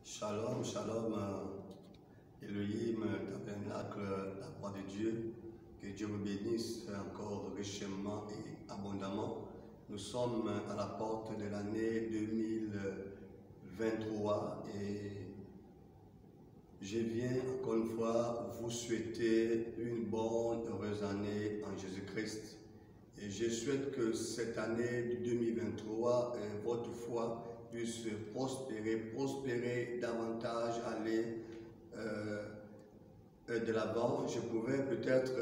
Shalom, shalom, Elohim, tabernacle, la voix de Dieu. Que Dieu vous bénisse encore richement et abondamment. Nous sommes à la porte de l'année 2023 et je viens encore une fois vous souhaiter une bonne, heureuse année en Jésus-Christ. Et je souhaite que cette année 2023, votre foi puisse prospérer davantage, aller de l'avant. Je pouvais peut-être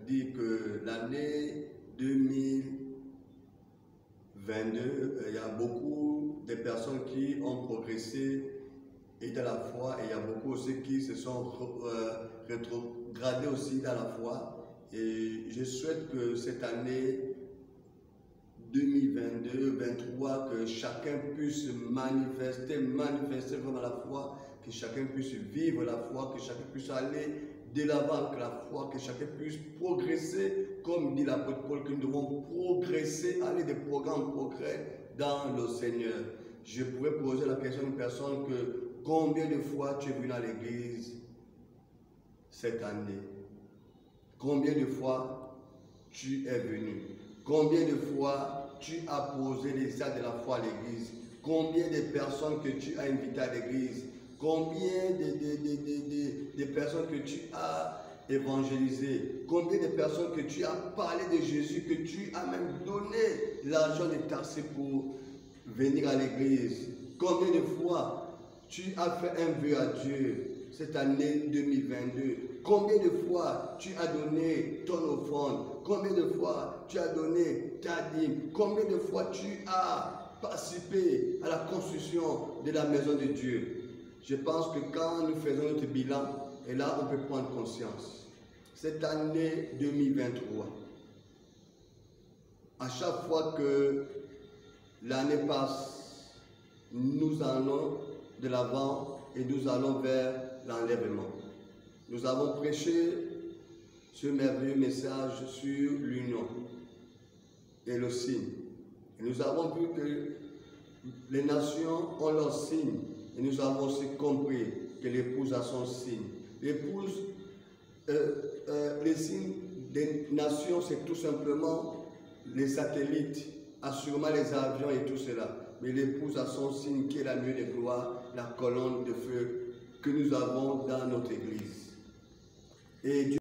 dire que l'année 2022, il y a beaucoup de personnes qui ont progressé et dans la foi, et il y a beaucoup aussi qui se sont rétrogradés aussi dans la foi. Et je souhaite que cette année 2022-2023, que chacun puisse manifester vraiment la foi, que chacun puisse vivre la foi, que chacun puisse aller de l'avant avec la foi, que chacun puisse progresser, comme dit l'apôtre Paul, que nous devons progresser, aller de progrès en progrès dans le Seigneur. Je pouvais poser la question à une personne que combien de fois tu es venu à l'église cette année? Combien de fois tu es venu? Combien de fois tu as posé les actes de la foi à l'église? Combien de personnes que tu as invitées à l'église? Combien de personnes que tu as évangélisées? Combien de personnes que tu as parlé de Jésus, que tu as même donné l'argent de taxer pour venir à l'église? Combien de fois tu as fait un vœu à Dieu cette année 2022? Combien de fois tu as donné ton offrande? Combien de fois tu as donné ta dîme? Combien de fois tu as participé à la construction de la maison de Dieu? Je pense que quand nous faisons notre bilan, et là on peut prendre conscience. Cette année 2023, à chaque fois que l'année passe, nous allons de l'avant et nous allons vers l'enlèvement. Nous avons prêché ce merveilleux message sur l'union et le signe. Et nous avons vu que les nations ont leur signe. Et nous avons aussi compris que l'épouse a son signe. L'épouse, les signes des nations, c'est tout simplement les satellites, assurément les avions et tout cela. Mais l'épouse a son signe qui est la nuée de gloire, la colonne de feu que nous avons dans notre église. Et Dieu